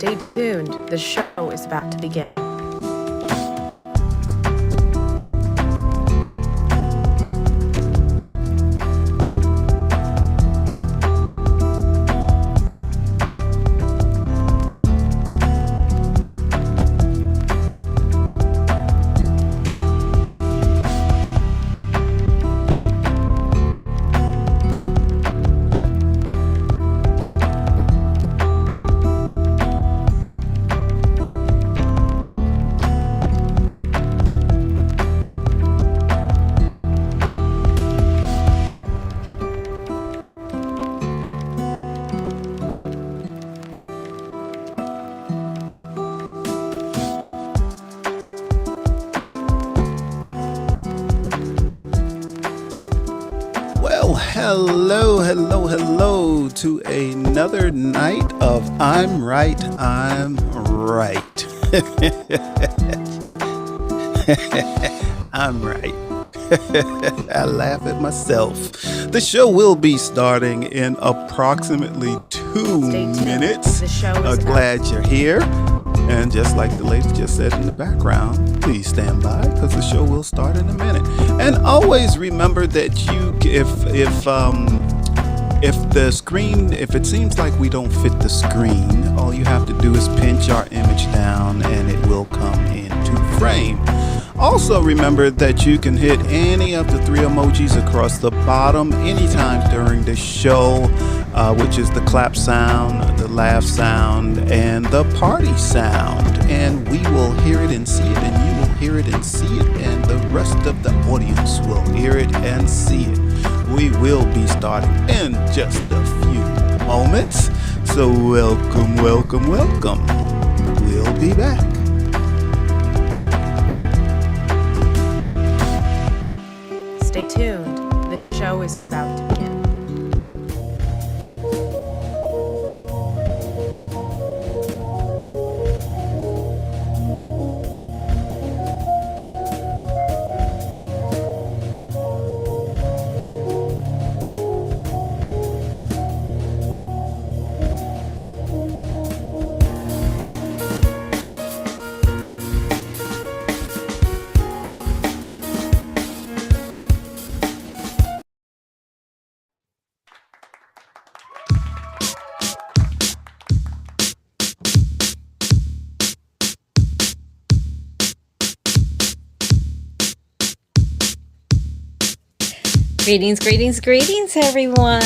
Stay tuned. The show is about to begin. Hello to another night of I'm Right, I'm Right. I'm right. I laugh at myself. The show will be starting in approximately 2 minutes. The show is glad you're here. And just like the lady just said in the background, please stand by because the show will start in a minute. And always remember that if it seems like we don't fit the screen, all you have to do is pinch our image down and it will come into frame. Also remember that you can hit any of the 3 emojis across the bottom anytime during the show, which is the clap sound, the laugh sound, and the party sound. And we will hear it and see it, and you will hear it and see it, and the rest of the audience will hear it and see it. We will be starting in just a few moments. So welcome. We'll be back. Stay tuned. The show is about to begin. Greetings, everyone.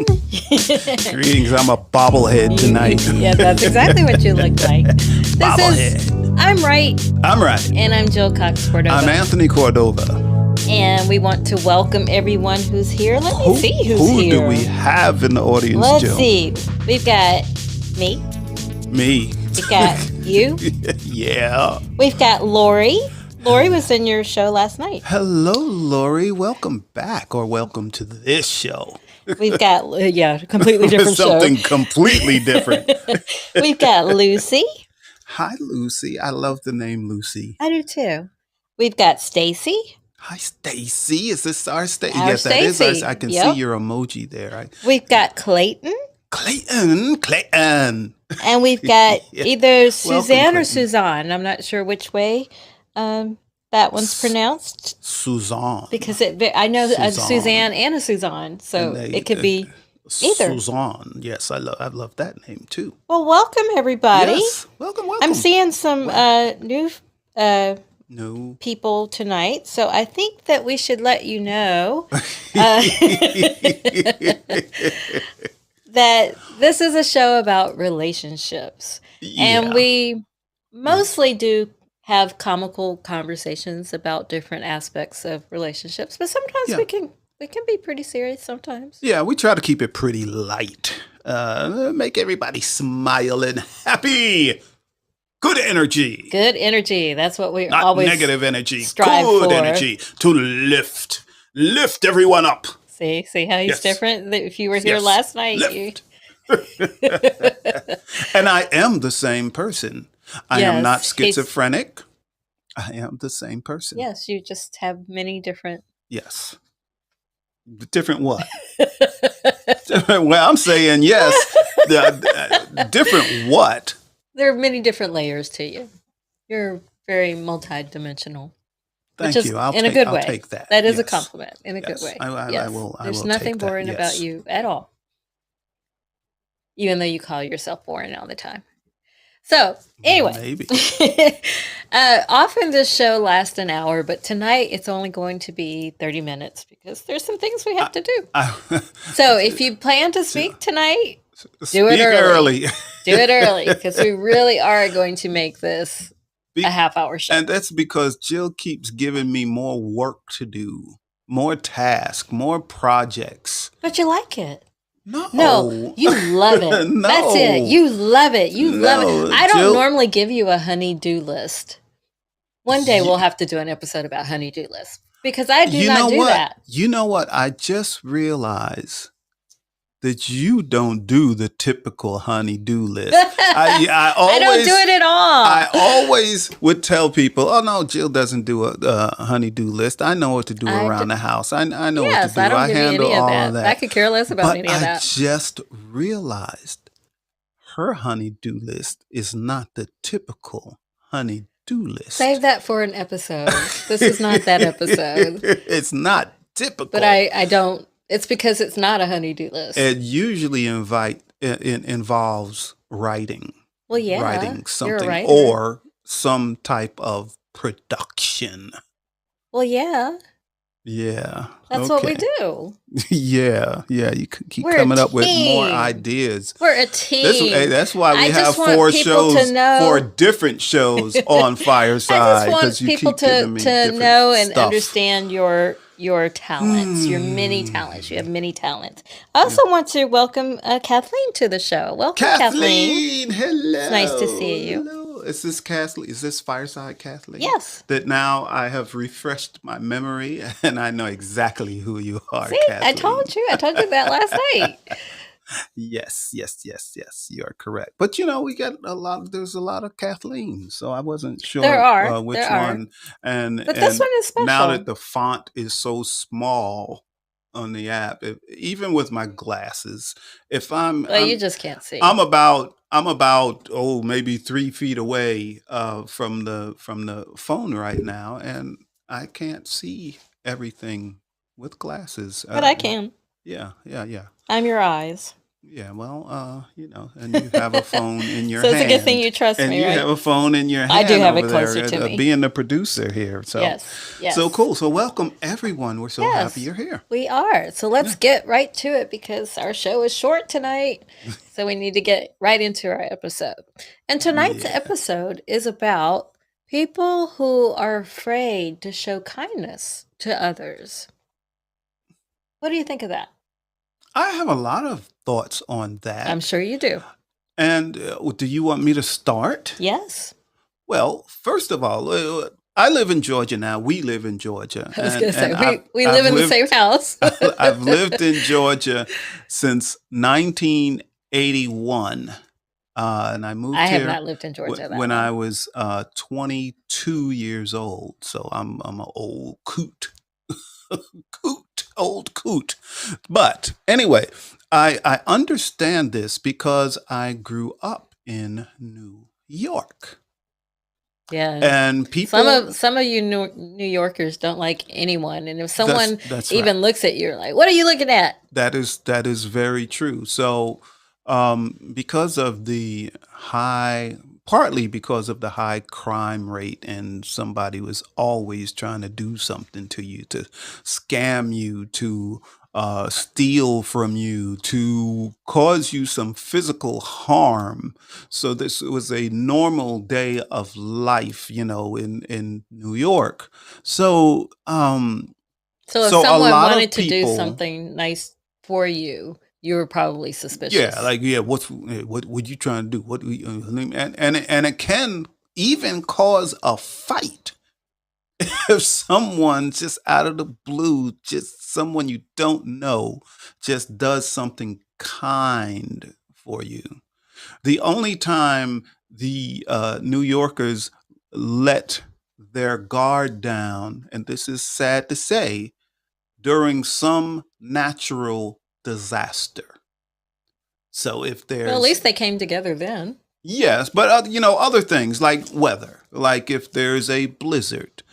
Greetings, I'm a bobblehead tonight. Yeah, that's exactly what you look like. This is I'm Right. I'm Right. And I'm Jill Cox Cordova. I'm Anthony Cordova. And we want to welcome everyone who's here. Let me see who's here. Who do we have in the audience, Let's Jill? see. We've got me. We've got you. Yeah. We've got Lori. Lori was in your show last night. Hello, Lori. Welcome back, or welcome to this show. We've got, completely different Something show. completely different. We've got Lucy. Hi, Lucy. I love the name Lucy. I do too. We've got Stacy. Hi, Stacy. Is this our Stacy? Our Yes, that is Stacy. our. I can Yep. see your emoji there. We've got Clayton. Clayton. And we've got either Suzanne Clayton. or Suzanne. I'm not sure which way that one's pronounced. Suzanne. Because I know a Suzanne. Suzanne and a Suzanne. So it could be either. Suzanne. Yes, I love that name too. Well, welcome, everybody. Yes. Welcome. I'm seeing some new No. people tonight. So I think that we should let you know that this is a show about relationships. And we mostly do have comical conversations about different aspects of relationships, but sometimes we can be pretty serious sometimes. Yeah, we try to keep it pretty light. Make everybody smile and happy. Good energy. Good energy. That's what we Not always negative energy. strive Good for. energy to lift everyone up. See how he's Yes. different? If you were here Yes. last night, Lift. And I am the same person. I am not Yes, schizophrenic. I am the same person. yes, you just have many different. Yes. Different what? Well, I'm saying yes. Different what? there are many different layers to you. You're very multidimensional, which Thank is you. in a good I'll way. take that. That is a Yes. compliment in a good Yes. way. I Yes. will There's take nothing that. boring about Yes. you at all, even though you call yourself boring all the time. So, anyway, Maybe. often this show lasts an hour, but tonight it's only going to be 30 minutes because there's some things we have to do. So, if you plan to speak tonight, do it early. Do it early because we really are going to make this a half-hour show. And that's because Jill keeps giving me more work to do, more tasks, more projects. But you like it. No, you love it. No. That's it. You love it. You love it. I don't Jill, normally give you a honey-do list. One day we'll have to do an episode about honey-do lists because I do not do that. You know what? I just realized that you don't do the typical honey-do list. I don't do it at all. I always would tell people, "Oh no, Jill doesn't do a honey-do list. I know what to do around the house. I know what to do. I don't I do handle any of all that. I could care less about any of that." I just realized her honey-do list is not the typical honey-do list. Save that for an episode. This is not that episode. It's not typical. But I don't. It's because it's not a honey-do list. It usually involves writing. Well, yeah, writing something you're a writer. or some type of production. Well, yeah. Yeah. That's what we do. Yeah. You keep coming up with more ideas. We're a team. That's why we have 4 shows, 4 different shows on Fireside. I just want people to know and understand your talents, your many talents. You have many talents. I also want to welcome Kathleen to the show. Welcome, Kathleen. Hello. It's nice to see you. Hello. Is this Kathleen? Is this Fireside Kathleen? Yes. That now I have refreshed my memory and I know exactly who you are, See, Kathleen. I told you that last night. Yes. You are correct. But we got there's a lot of Kathleen, so I wasn't sure which one. But this one is special. Now that the font is so small on the app, even with my glasses, you just can't see. I'm about maybe 3 feet away from the phone right now, and I can't see everything with glasses. But I can. Yeah. I'm your eyes. Yeah, well, and you have a phone in your hand. So it's a good thing you trust me, right? And you have a phone in your hand. I do have it closer to me. Being the producer here. So, yes. So cool. So welcome, everyone. We're so happy you're here. We are. So let's get right to it because our show is short tonight. So we need to get right into our episode. And tonight's episode is about people who are afraid to show kindness to others. What do you think of that? I have a lot of thoughts on that. I'm sure you do. And do you want me to start? Yes. Well, first of all, I live in Georgia now. We live in Georgia. I was going to say, we live in the same house. I've lived in Georgia since 1981. And I moved here. I have not lived in Georgia when I was 22 years old. So I'm an old coot. Old coot. But anyway, I understand this because I grew up in New York. Yeah. And people, some of you New Yorkers don't like anyone, and if someone even looks at you, you're like, "What are you looking at?" That is very true. So, partly because of the high crime rate, and somebody was always trying to do something to you, to scam you, to steal from you, to cause you some physical harm. So this was a normal day of life, in New York. So, if someone wanted to do something nice for you, you were probably suspicious. Yeah, what you trying to do? And it can even cause a fight if someone just out of the blue, just someone you don't know, just does something kind for you. The only time the New Yorkers let their guard down, and this is sad to say, during some natural disaster. So if there's... Well, at least they came together then. Yes, but other things like weather, like if there's a blizzard,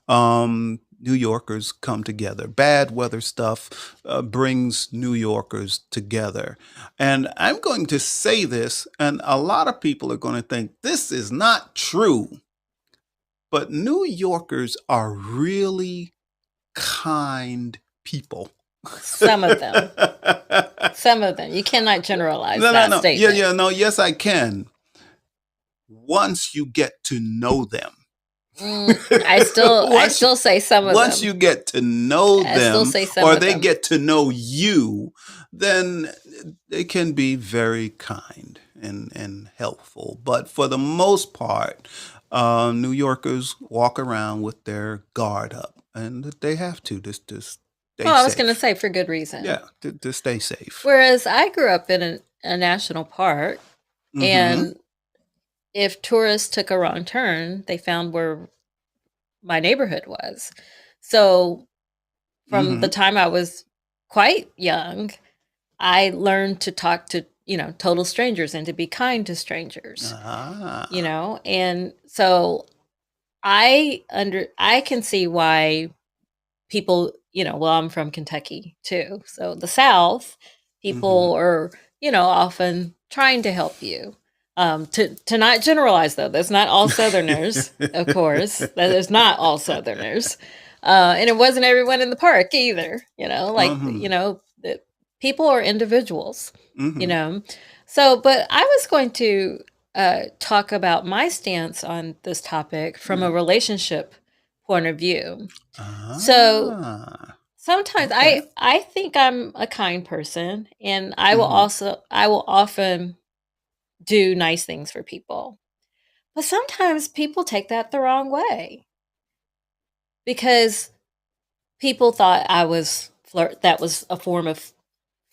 New Yorkers come together. Bad weather stuff brings New Yorkers together. And I'm going to say this, and a lot of people are going to think this is not true, but New Yorkers are really kind people. Some of them. Some of them. You cannot generalize No, no, that no. Yeah, statement. yeah, no. Yes, I can. Once you get to know them. I still say some of them. Once you get to know I still them, say some or of they them. get to know you, then they can be very kind and helpful. But for the most part, New Yorkers walk around with their guard up, and they have to just stay Well, I was safe. going to say for good reason. Yeah, to stay safe. Whereas I grew up in a national park, Mhm. and if tourists took a wrong turn, they found where my neighborhood was. So from the time I was quite young, I learned to talk to, total strangers and to be kind to strangers. Ah. And so I can see why people, well, I'm from Kentucky too. So the South, people are, often trying to help you. To not generalize though, that's not all Southerners, of course. That is not all Southerners. And it wasn't everyone in the park either, that people are individuals, So, but I was going to talk about my stance on this topic from a relationship point of view. So sometimes I think I'm a kind person, and I will often do nice things for people. But sometimes people take that the wrong way, because people thought I was that was a form of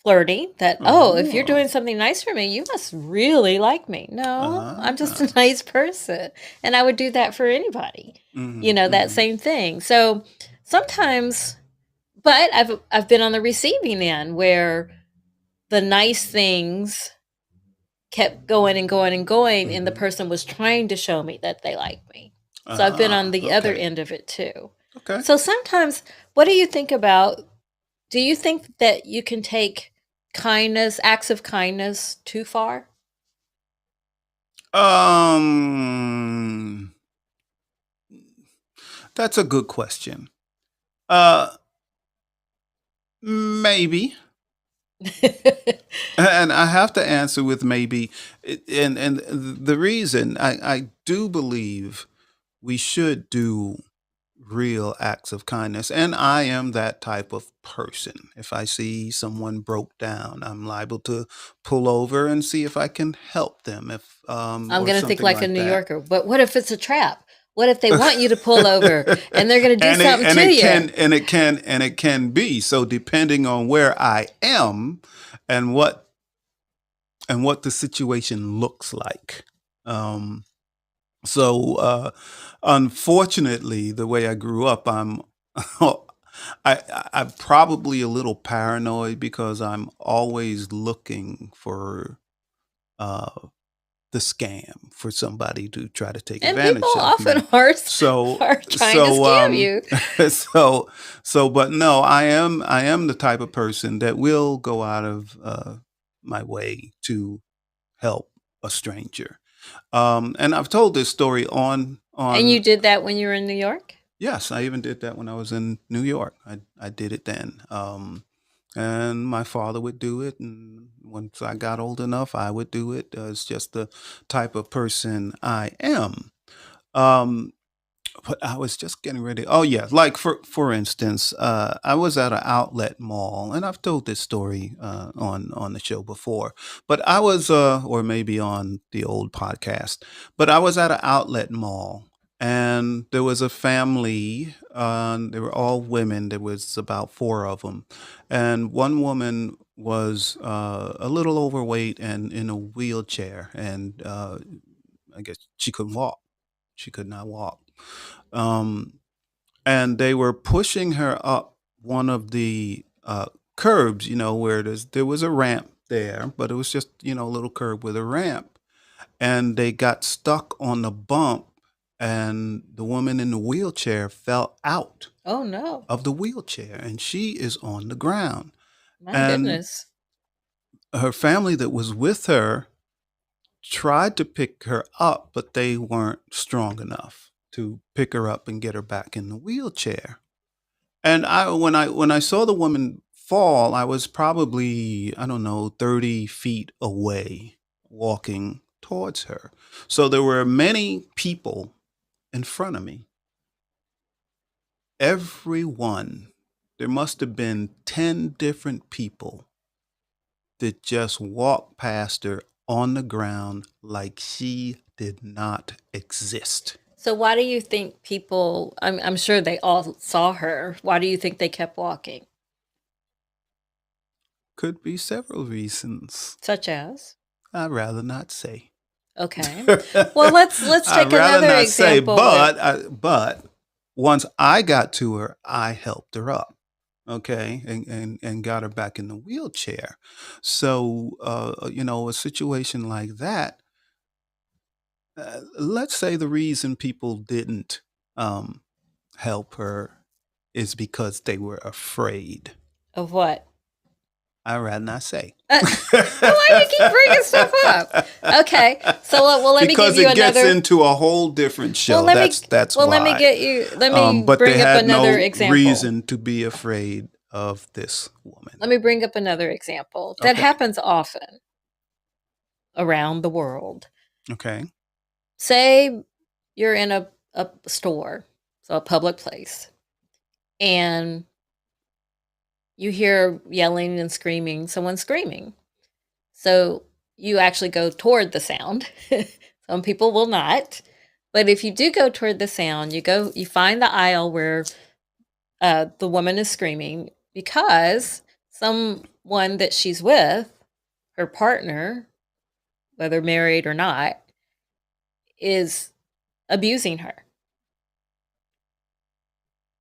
flirting, that if you're doing something nice for me, you must really like me. No, I'm just a nice person, and I would do that for anybody. That same thing. So sometimes, but I've been on the receiving end where the nice things kept going and going and going, and the person was trying to show me that they like me. So I've been on the other end of it too. Okay. So sometimes, what do you think about? Do you think that you can take acts of kindness too far? That's a good question. Maybe. And I have to answer with maybe. And the reason I do believe we should do real acts of kindness, and I am that type of person. If I see someone broke down, I'm liable to pull over and see if I can help them. If I'm or going to think something like a like New that. Yorker. But what if it's a trap? What if they want you to pull over and they're going to do something to you? And it can be. So depending on where I am and what the situation looks like. Unfortunately, the way I grew up, I'm probably a little paranoid, because I'm always looking for the scam, for somebody to try to take And advantage people of me. often are So trying to scam you. But no, I am the type of person that will go out of my way to help a stranger. And I've told this story on. And you did that when you were in New York? Yes, I even did that when I was in New York. I did it then. And my father would do it, and once I got old enough, I would do it. It's just the type of person I am. But I was just getting ready. Oh yeah, like for instance, I was at an outlet mall, and I've told this story on the show before. But I was, or maybe on the old podcast. But I was at an outlet mall, and there was a family. They were all women. There was about four of them, and one woman was a little overweight and in a wheelchair, and I guess she couldn't walk. She could not walk. Um, and they were pushing her up one of the curbs, where there was a ramp there, but it was just, a little curb with a ramp. and they got stuck on the bump, and the woman in the wheelchair fell out Oh no. of the wheelchair, and she is on the ground. My And goodness. her family that was with her tried to pick her up, but they weren't strong enough to pick her up and get her back in the wheelchair. And when I saw the woman fall, I was probably, I don't know, 30 feet away walking towards her. So there were many people in front of me. Everyone, there must have been 10 different people that just walked past her on the ground like she did not exist. So why do you think people, I'm sure they all saw her. Why do you think they kept walking? Could be several reasons. Such as? I'd rather not say. Okay. Well, let's take I'd rather another not say, example. but once I got to her, I helped her up, okay, and got her back in the wheelchair. So, a situation like that, let's say the reason people didn't um, help her is because they were afraid. Of what? I'd rather not say. Why do you keep bringing stuff up? Okay, so let me Because give you it gets another. into a whole different show. Well, That's well, why. let me get you. Let me But bring they up had another no example. reason to be afraid of this woman. Let me bring up another example that Okay. happens often around the world. Okay. Say you're in a store, so a public place, and you hear yelling and screaming, someone screaming. So you actually go toward the sound. Some people will not. But if you do go toward the sound, you find the aisle where the woman is screaming because someone that she's with, her partner, whether married or not, is abusing her.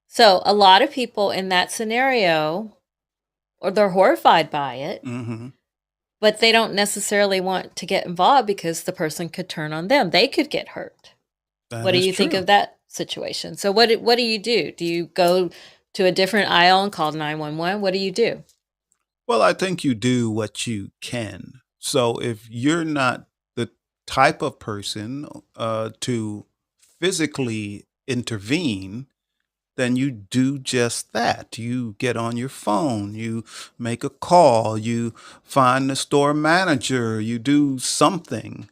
So a lot of people in that scenario, or they're horrified by it, Mm-hmm. but they don't necessarily want to get involved because the person could turn on them. They could get hurt. What do you think of that situation? So what do you do? Do you go to a different aisle and call 911? What do you do? Well, I think you do what you can. So if you're not the type of person to physically intervene, then you do just that. You get on your phone, you make a call, you find the store manager, you do something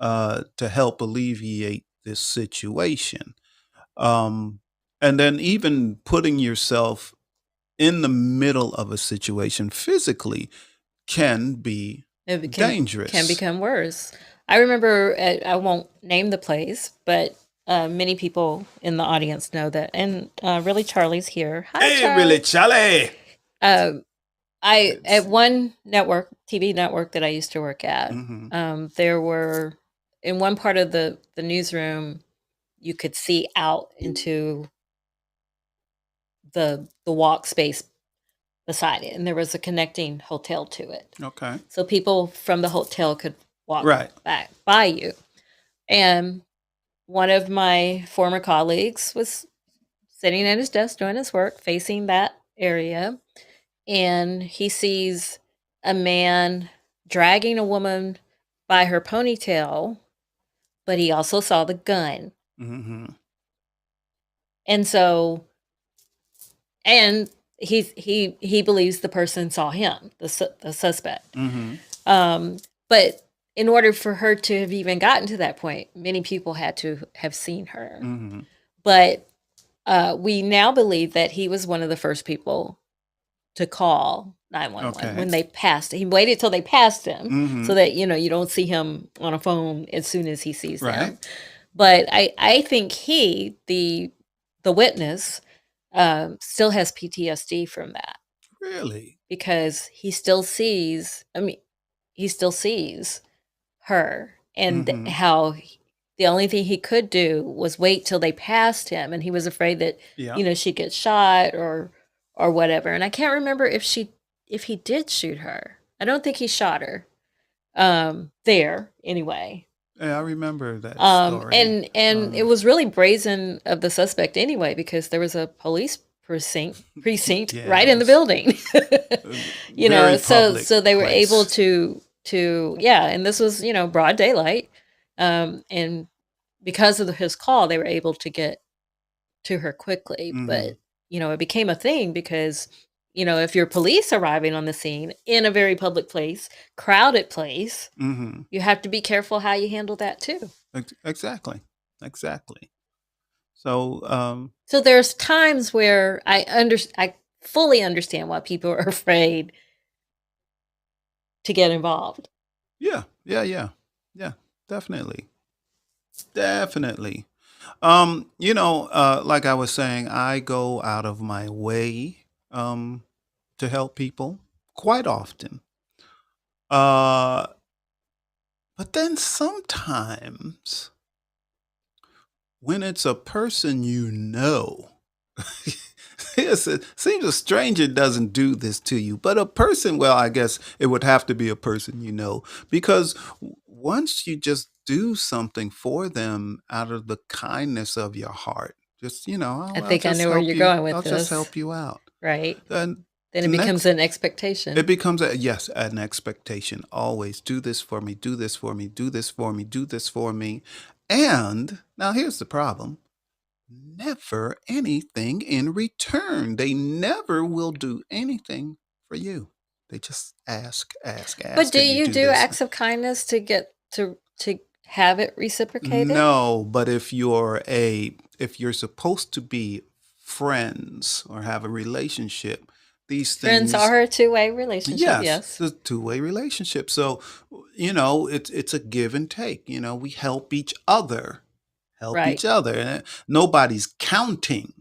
to help alleviate this situation. Um, and then even putting yourself in the middle of a situation physically can be It dangerous. can become worse. I remember, I won't name the place, but many people in the audience know that. And really, Charlie's here. Hi, Hey, Charlie. really, Charlie. At one TV network that I used to work at, Mhm. there were, in one part of the newsroom, you could see out into the walk space beside it, and there was a connecting hotel to it. Okay. So people from the hotel could walk Right. back by you. And one of my former colleagues was sitting at his desk doing his work, facing that area, and he sees a man dragging a woman by her ponytail, but he also saw the gun. Mm-hmm. And so, and he believes the person saw him, the suspect. Mm-hmm. But in order for her to have even gotten to that point, many people had to have seen her. Mm-hmm. But we now believe that he was one of the first people to call 911 when they passed. He waited till they passed him so that, you don't see him on a phone as soon as he sees them. But I think the witness, still has PTSD from that. Really? Because he still sees her, and how the only thing he could do was wait till they passed him, and he was afraid that she'd get shot or whatever. And I can't remember if he did shoot her. I don't think he shot her there anyway. Yeah, I remember that story. And it was really brazen of the suspect anyway, because there was a police precinct right in the Yes. building. Very public So they were able place. to yeah, and this was, broad daylight. And because of his call, they were able to get to her quickly. Mm-hmm. But, it became a thing because, if you're police arriving on the scene in a very public place, crowded place, Mm-hmm. you have to be careful how you handle that too. Exactly. Exactly. So, So there's times where I fully understand why people are afraid to get involved. yeah, definitely. Definitely. Like I was saying, I go out of my way to help people quite often. Uh but then sometimes when it's a person it seems a stranger doesn't do this to you, but a person, well, I guess it would have to be a person because once you just do something for them out of the kindness of your heart, just, I I'll think I just know where help you're you. going with I'll just this, help you out. right? And Then the it becomes next, an it expectation. becomes yes, an expectation. Always do this for me, do this for me, do this for me, do this for me. And now here's the problem: never anything in return. They never will do anything for you. They just ask, ask, But ask, do and you you do do this. acts of kindness to get to have it reciprocated? No, but if you're supposed to be friends or have a relationship, these Friends things, are a two-way relationship, yes, yes. it's a two-way relationship. So, it's a give and take. We help Right. each other, and nobody's counting.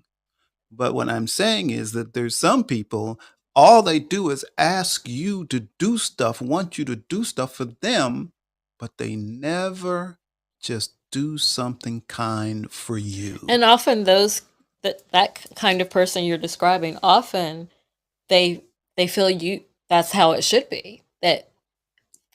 But what I'm saying is that there's some people, all they do is ask you to do stuff, want you to do stuff for them, but they never just do something kind for you. And often that kind of person you're describing, often they feel that's how it should be. That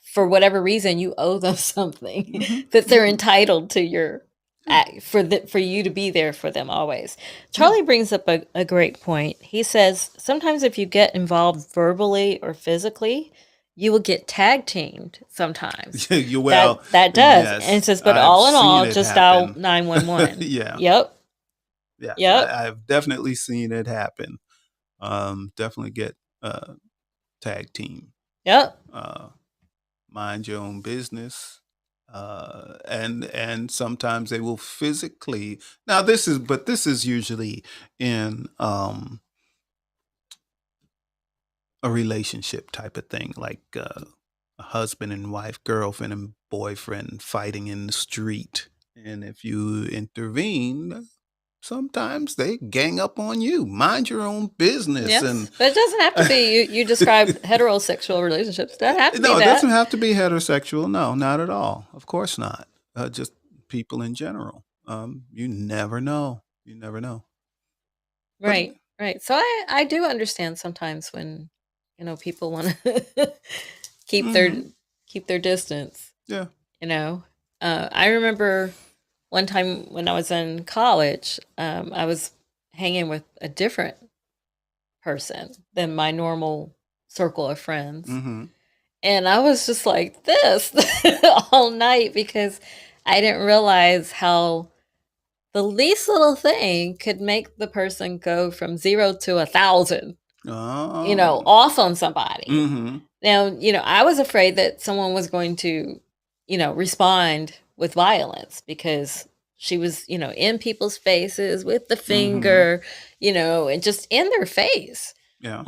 for whatever reason you owe them something, Hmm. that they're Hmm. entitled to your Yeah. for you to be there for them always. Yeah. Charlie brings up a great point. He says sometimes if you get involved verbally or physically, you will get tag teamed sometimes. Well, That does. And it yes, says, but I've all in seen all, it just dial happen. 911. Yeah. Yep. Yes, Yep. I've definitely seen it happen. Definitely get tag team. Yep. Mind your own business. And sometimes they will physically. Now this is usually in a relationship type of thing, like a husband and wife, girlfriend and boyfriend fighting in the street. And if you intervene, sometimes they gang up on you. Mind your own business. Yes. But it doesn't have to be you described heterosexual relationships. It doesn't have to be No, it that. doesn't have to be heterosexual. No, not at all. Of course not. Just people in general. You never know. You never know. But Right. Right. So I do understand sometimes when, people want to keep their mhm, keep their distance, yeah. you know. I remember one time when I was in college, I was hanging with a different person than my normal circle of friends. Hmm. And I was just like this all night because I didn't realize how the least little thing could make the person go from 0 to 1,000, Oh. off on somebody. Hmm. Now, I was afraid that someone was going to, respond with violence because she was, in people's faces with the Hmm. finger, and just in their face. Yeah.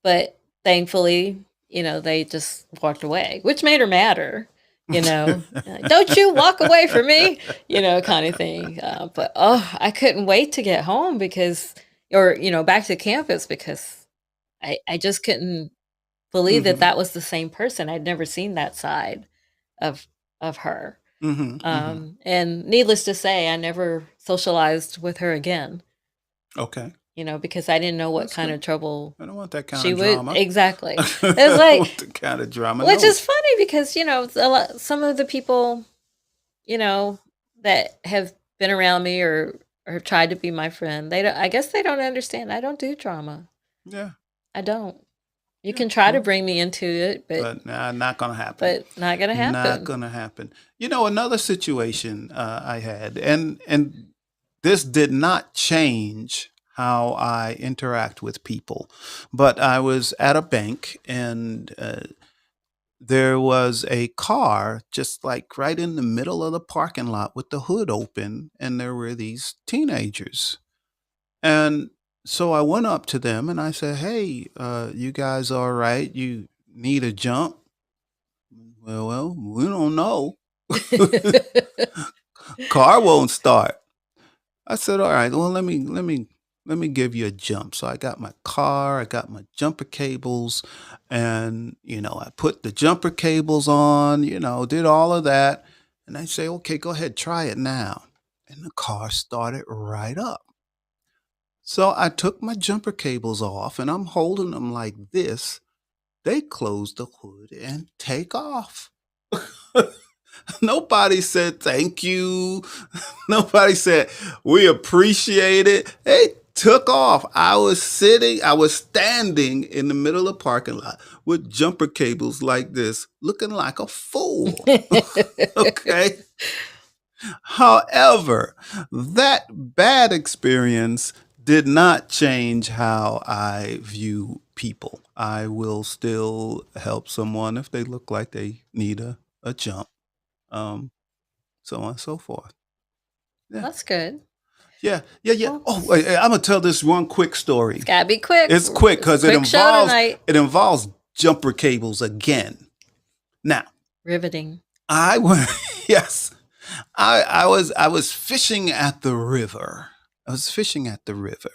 But thankfully, they just walked away, which made her madder. Don't you walk away from me, kind of thing. But I couldn't wait to get home or back to campus because I just couldn't believe that Hmm. that was the same person. I'd never seen that side of of her. Hmm. Hmm. And needless to say, I never socialized with her again. Okay. because I didn't know what That's kind good. of trouble I don't want that kind she of would. drama. Exactly. I It's don't like, want the kind of drama. which No. is funny because, some of the people, that have been around me or have tried to be my friend, I guess they don't understand. I don't do drama. Yeah. I don't. You Yeah. can try to Well, bring me into it, but not gonna happen. not gonna Not happen. gonna happen. Another situation I had, and this did not change how I interact with people, but I was at a bank and there was a car just like right in the middle of the parking lot with the hood open, and there were these teenagers. And so I went up to them and I said, "Hey, you guys all right? You need a jump?" Well, we don't know. Car won't start. I said, "All right, well, let me give you a jump." So I got my car, I got my jumper cables, and I put the jumper cables on, did all of that. And I say, "Okay, go ahead, try it now." And the car started right up. So I took my jumper cables off and I'm holding them like this. They close the hood and take off. Nobody said thank you. Nobody said we appreciate it. They took off. I was standing in the middle of the parking lot with jumper cables like this, looking like a fool. Okay. However, that bad experience did not change how I view people. I will still help someone if they look like they need a jump, um, so on and so forth. Yeah, That's good. yeah, yeah, yeah. Well, Oh, wait, I'm gonna tell this one quick story. it's gotta be quick. It's quick It's a because it quick show involves tonight. jumper cables again. Now, Riveting. I was yes, I was fishing at the river. I was fishing at the river,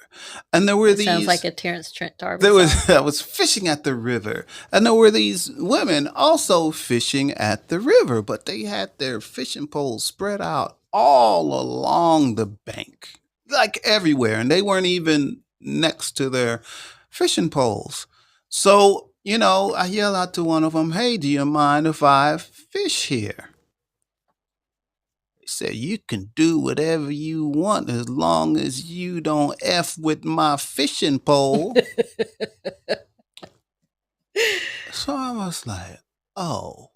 and there were It sounds like these. a Terrence Trent D'Arby There song. was I was fishing at the river, and there were these women also fishing at the river, but they had their fishing poles spread out all along the bank, like everywhere, and they weren't even next to their fishing poles. So, I yell out to one of them, "Hey, do you mind if I fish here?" He said, "You can do whatever you want as long as you don't F with my fishing pole." So I was like, "Oh,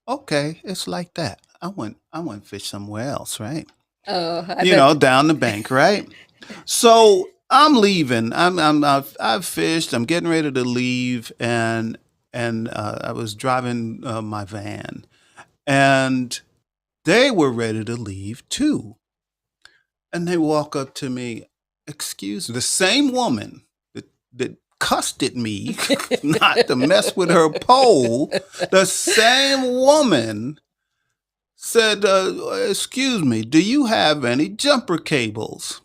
okay, it's like that." I went fish somewhere else, right? Oh, I bet. Down the bank, right? So I'm leaving. I've fished. I'm getting ready to leave, and I was driving my van, and they were ready to leave too. And they walk up to me, "Excuse me," the same woman that cussed at me not to mess with her pole, the same woman said, "Excuse me, do you have any jumper cables?"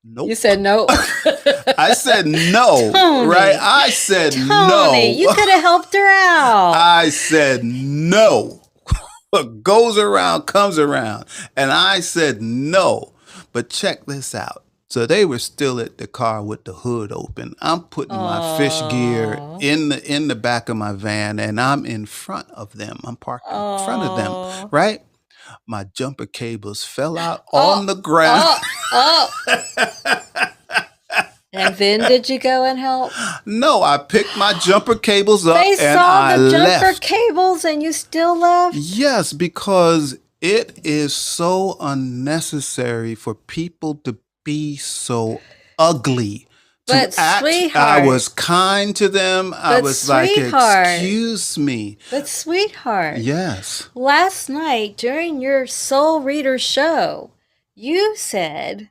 You Nope. said no. I said no, right? Tony. I said Tony, you no. could have helped her out. I said no. What goes around comes around. And I said no. But check this out. So they were still at the car with the hood open. I'm putting my fish gear Oh. in the back of my van, and I'm in front of them. I'm parked in front of them, Oh. right? My jumper cables fell out on Oh. the ground. Oh. And then did you go and help? No, I picked my jumper cables up They and saw I the jumper left. cables and you still left? Yes, because it is so unnecessary for people to be so ugly. But I sweetheart, was kind to them. I but was like, sweetheart, "Excuse me." but sweetheart, Yes. last night during your Soul Reader show, you said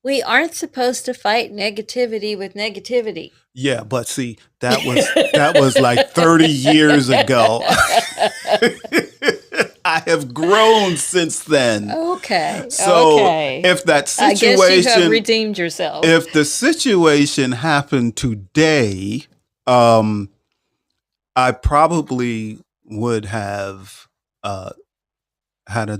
we aren't supposed to fight negativity with negativity. Yeah, but see, that was like 30 years ago. I have grown since then. Okay. So Okay. if that I guess you have situation, redeemed yourself. if the situation happened today, I probably would have had a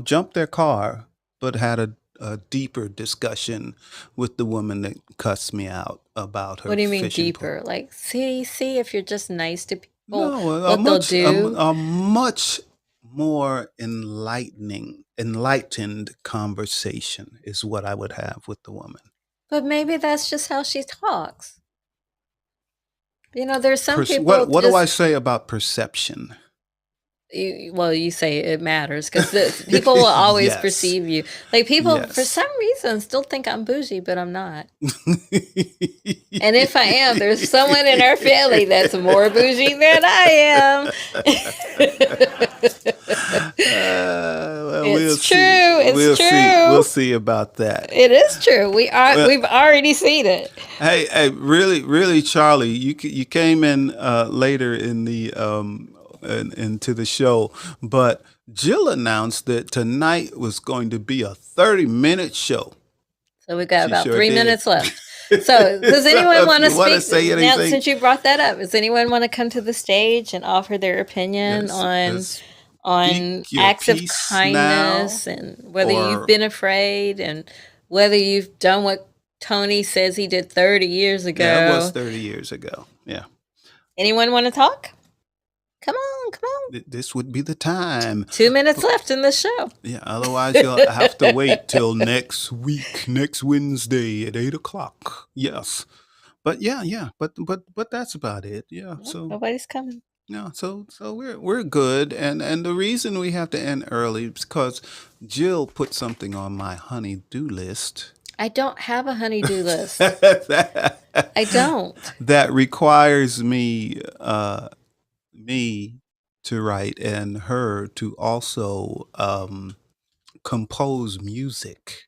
jump their car, but had a deeper discussion with the woman that cussed me out about her What do you mean fishing pole. deeper? Like, see if you're just nice to people, No, what they'll do. a much more enlightened conversation is what I would have with the woman. But maybe that's just how she talks. There's some people What do I just say about perception? you say it matters because people will always Yes, perceive you. Like people, for yes. some reason, still think I'm bougie, but I'm not. And if I am, there's someone in our family that's more bougie than I am. Well, It's true. It's true. We'll see about that. It is true. We've already seen it. Hey, really, Charlie, you came in later in the into the show, but Jill announced that tonight was going to be a 30-minute show. So we got She about sure 3 did. minute left. So does So anyone if want to you wanna speak say now anything, since you brought that up? Does anyone want to come to the stage and offer their opinion let's on speak your acts of piece kindness now, and whether you've or been afraid and whether you've done what Tony says he did 30 years yeah, it was ago? 30 years ago. Yeah, Anyone want to talk? Come on. this would be the time. 2 minutes left in the show. Yeah, otherwise you'll have to wait till next week, next Wednesday at 8 o'clock. Yes, but yeah, but that's about it. Yeah, Well, so nobody's coming. yeah, so we're good, and the reason we have to end early is because Jill put something on my honey-do list I don't have a honey-do list. that I don't. requires me to write and her to also compose music.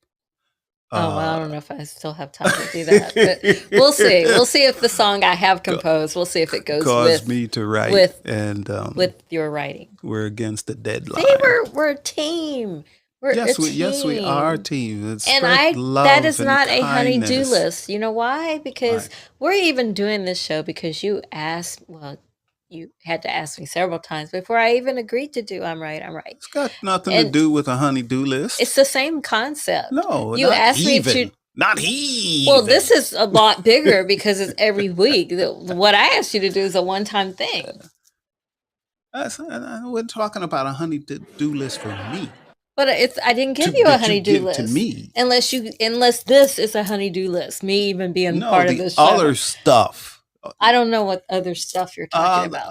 Oh, well, I Uh, don't know if I still have time to do that, but we'll see. We'll see if the song I have composed, we'll see if it goes caused me to write, with and with your writing. we're against the See, deadline. we're a team. We're a Yes, we are a team. team. And Spread that love is and not a honey-do kindness. list. You know why? Because Right. we're even doing this show because you had to ask me several times before I even agreed to do I'm right. It's got nothing to And do with a honey-do it's list. the same concept. No, You not asked me to even. Not Well, this even. is a lot bigger because it's every week. What I asked you to do is a one-time thing. We're talking about a honey-do list for me. But I didn't give To you a that you honey-do give to list me. unless this is a honey-do list. Me even being No, part of the the show. other stuff. I don't know what other stuff you're talking about.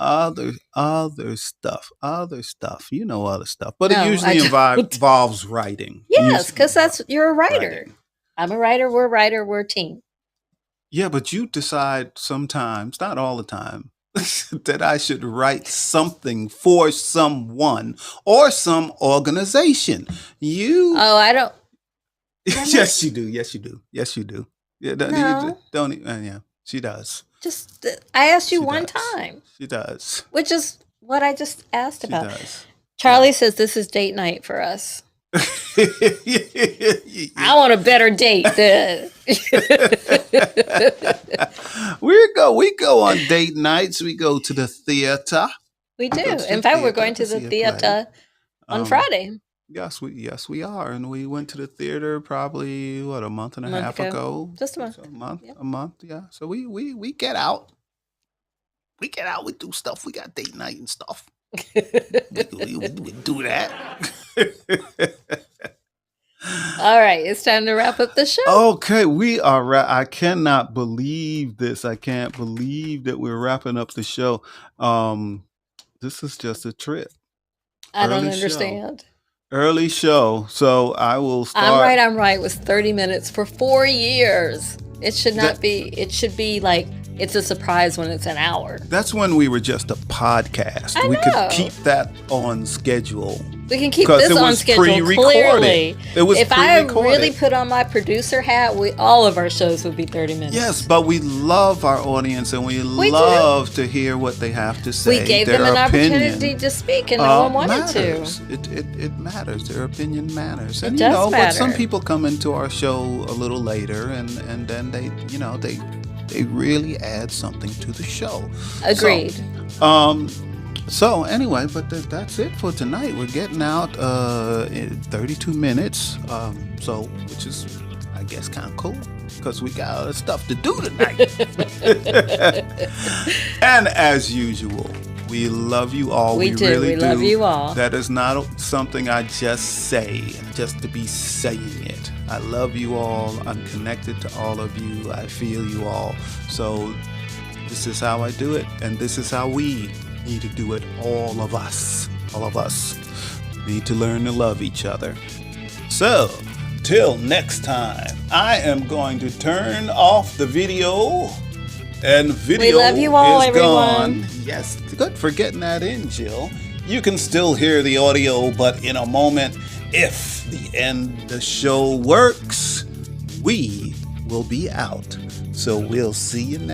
Other stuff. You know other stuff, but it No, I usually don't. involves writing. Yes, because Usually you're a writer. writing. I'm a writer. We're a writer. We're a team. Yeah, but you decide sometimes, not all the time, that I should write something for someone or some organization. You, Oh, I don't. I'm not. yes, you do. Yes, you do. Yes, you do. Yeah, No, yeah, she does. just I asked you She one does. time, She does. which is what I just asked She about. does. Charlie Yeah. says this is date night for us. I want a better date than. We go on date nights. We go to the theater. We do. Go to In the fact, we're theater going to to the see a play. theater on Um, Friday, yes, we are, and we went to the theater probably a month and a a month half ago. ago. Just a month. So a Yep. month, yeah. So we get out. We get out. We do stuff. We got date night and stuff. We do that. All right, it's time to wrap up the show. Okay, we are. I cannot believe this. I can't believe that we're wrapping up the show. This is just a trip. I don't Early show. understand. Early show. So I will start. I'm right was 30 minutes for 4 years. It should not That, be. It should be like it's a surprise when it's an hour. that's when we were just a podcast. I We could know. keep that on schedule We can keep because this it on was schedule pre-recorded. clearly. It was If I really pre-recorded. put on my producer hat, all of our shows would be 30 minutes. Yes, but we love our audience and we We do. love to hear what they have to say. We gave Their them an opinion opportunity to speak, and no one wanted matters. It matters. Their opinion matters. It And does but some matter. people come into our show a little later and then they really add something to the show. Agreed. So, So anyway, but that's it for tonight. We're getting out in 32 minutes, which is, I guess, kind of cool because we got other stuff to do tonight. And as usual, we love you all. We do. Really we love you all. That is not something I just say just to be saying it. I love you all. I'm connected to all of you. I feel you all. So this is how I do it, and this is how we need to do it. All of us need to learn to love each other. So till next time, I am going to turn off the video, and video we love you all, is everyone. gone. Yes, good for getting that in, Jill. You can still hear the audio, but in a moment, if the show works, we will be out. So we'll see you next